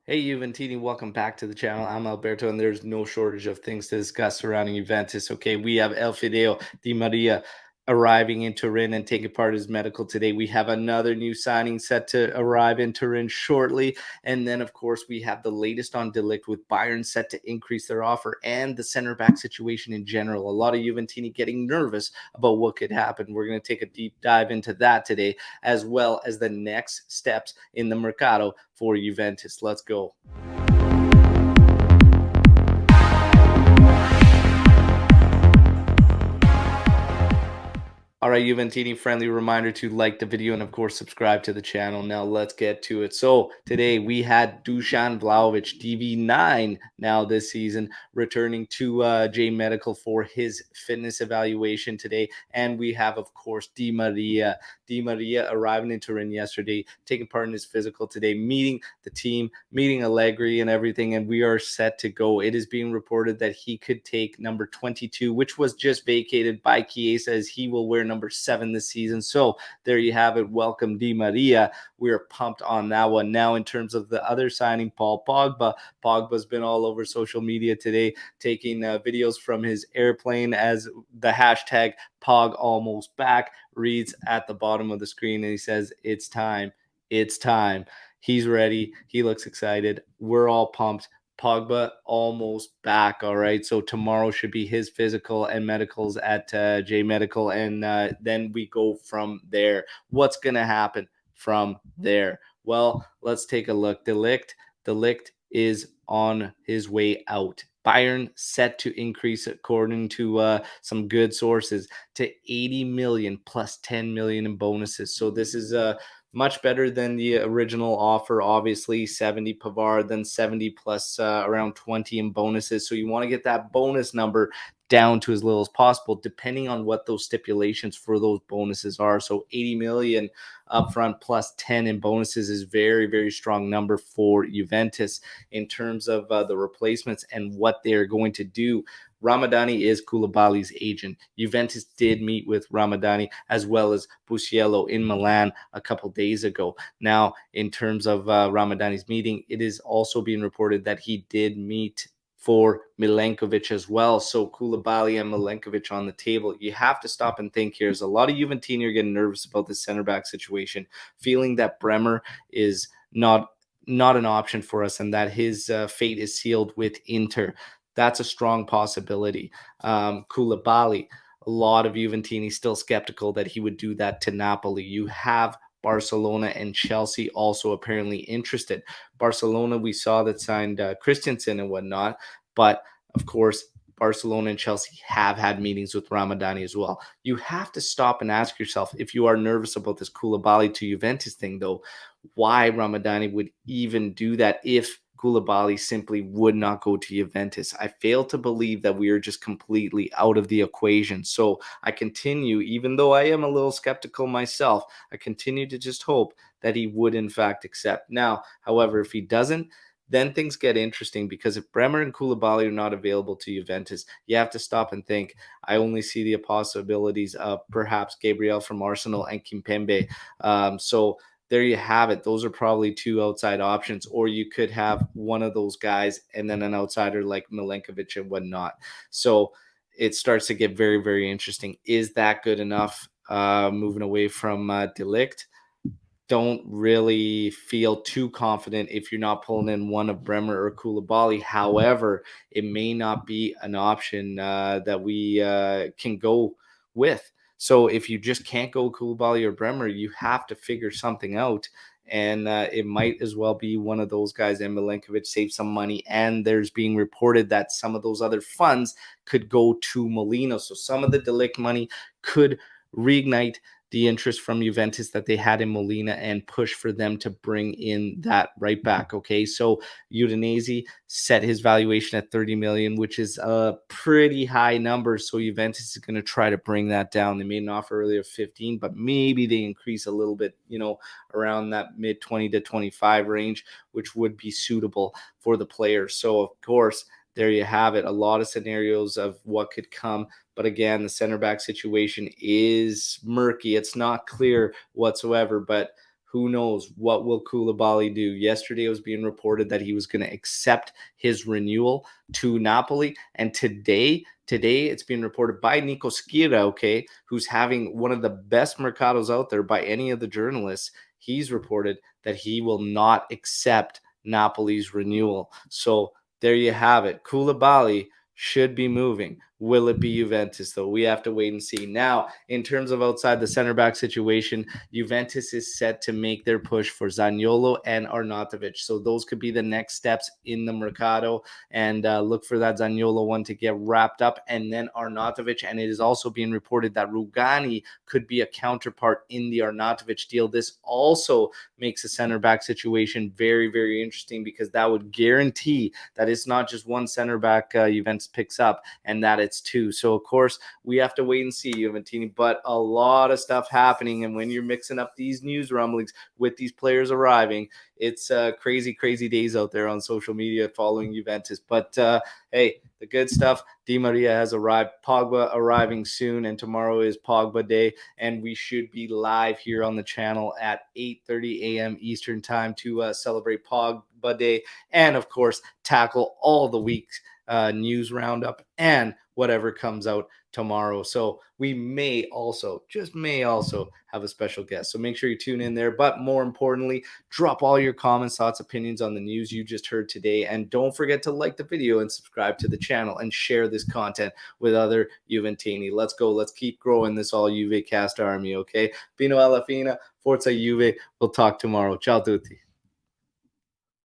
Hey Juventini, welcome back to the channel. I'm Alberto, and there's no shortage of things to discuss surrounding Juventus. Okay, we have El Fideo Di Maria arriving in Turin and taking part in his medical today. We have another new signing set to arrive in Turin shortly. And then, of course, we have the latest on De Ligt with Bayern set to increase their offer and the center back situation in general. A lot of Juventini getting nervous about what could happen. We're going to take a deep dive into that today, as well as the next steps in the Mercato for Juventus. Let's go. All right, Juventini, friendly reminder to like the video and, of course, subscribe to the channel. Now, let's get to it. So, today we had Dusan Vlahovic, DV9, now this season, returning to J Medical for his fitness evaluation today. And we have, of course, Di Maria. Di Maria arriving in Turin yesterday, taking part in his physical today, meeting the team, meeting Allegri and everything, and we are set to go. It is being reported that he could take number 22, which was just vacated by Chiesa, as he will wear number 7 this season. So there you have it. Welcome, Di Maria. We're pumped on that one. Now, in terms of the other signing, Paul Pogba. Pogba's been all over social media today, taking videos from his airplane, as the hashtag Pogalmostback reads at the bottom of the screen, and he says, "It's time. It's time." He's ready. He looks excited. We're all pumped. Pogba almost back. All right. So tomorrow should be his physical and medicals at J Medical. And then we go from there. What's going to happen from there? Well, let's take a look. De Ligt is on his way out. Bayern set to increase, according to some good sources, to 80 million plus 10 million in bonuses. So this is much better than the original offer. Obviously, 70 Pavard, then 70 plus around 20 in bonuses. So you want to get that bonus number down to as little as possible, depending on what those stipulations for those bonuses are. So 80 million upfront plus 10 in bonuses is very, very strong number for Juventus in terms of the replacements and what they're going to do. Ramadani is Koulibaly's agent. Juventus did meet with Ramadani as well as Busiello in Milan a couple days ago. Now, in terms of Ramadani's meeting, it is also being reported that he did meet for Milenkovic as well. So Koulibaly and Milenkovic on the table. You have to stop and think here. There's a lot of Juventini are getting nervous about the center back situation, feeling that Bremer is not an option for us and that his fate is sealed with Inter. That's a strong possibility. Koulibaly, a lot of Juventini still skeptical that he would do that to Napoli. You have Barcelona and Chelsea also apparently interested. Barcelona, we saw that signed Christensen and whatnot, but of course, Barcelona and Chelsea have had meetings with Ramadani as well. You have to stop and ask yourself, if you are nervous about this Koulibaly to Juventus thing, though, why Ramadani would even do that if Koulibaly simply would not go to Juventus. I fail to believe that we are just completely out of the equation. So I continue, even though I am a little skeptical myself, I continue to just hope that he would in fact accept. Now, however, if he doesn't, then things get interesting, because if Bremer and Koulibaly are not available to Juventus, you have to stop and think. I only see the possibilities of perhaps Gabriel from Arsenal and Kimpembe. So there you have it. Those are probably two outside options, or you could have one of those guys and then an outsider like Milenkovic and whatnot. So it starts to get very, very interesting. Is that good enough? Moving away from De Ligt, don't really feel too confident if you're not pulling in one of Bremer or Koulibaly. However, it may not be an option that we can go with. So if you just can't go Koulibaly or Bremer, you have to figure something out. And it might as well be one of those guys, and Milenkovic save some money. And there's being reported that some of those other funds could go to Molino. So some of the De Ligt money could reignite the interest from Juventus that they had in Molina and push for them to bring in that right back. Okay, so Udinese set his valuation at 30 million, which is a pretty high number. So Juventus is going to try to bring that down. They made an offer earlier of 15, but maybe they increase a little bit, around that mid 20 to 25 range, which would be suitable for the players. So of course, there you have it. A lot of scenarios of what could come. But again, the center back situation is murky. It's not clear whatsoever. But who knows what will Koulibaly do? Yesterday it was being reported that he was going to accept his renewal to Napoli, and today it's being reported by Nico Schira, okay, who's having one of the best mercados out there by any of the journalists. He's reported that he will not accept Napoli's renewal. So there you have it. Koulibaly should be moving. Will it be Juventus, though? We have to wait and see. Now, in terms of outside the center back situation, Juventus is set to make their push for Zaniolo and Arnautovic. So those could be the next steps in the Mercado. And look for that Zaniolo one to get wrapped up. And then Arnautovic. And it is also being reported that Rugani could be a counterpart in the Arnautovic deal. This also makes the center back situation very, very interesting, because that would guarantee that it's not just one center back Juventus picks up, and that it's two. So, of course, we have to wait and see, Juventini, but a lot of stuff happening. And when you're mixing up these news rumblings with these players arriving, it's crazy, crazy days out there on social media following Juventus. But hey, the good stuff, Di Maria has arrived, Pogba arriving soon, and tomorrow is Pogba Day, and we should be live here on the channel at 8:30 a.m. Eastern time to celebrate Pogba Day, and of course tackle all the week's news roundup and whatever comes out tomorrow. So we may also, just may also, have a special guest. So make sure you tune in there. But more importantly, drop all your comments, thoughts, opinions on the news you just heard today. And don't forget to like the video and subscribe to the channel and share this content with other Juventini. Let's go. Let's keep growing this all Juve cast army, okay? Fino alla fine, Forza Juve. We'll talk tomorrow. Ciao tutti.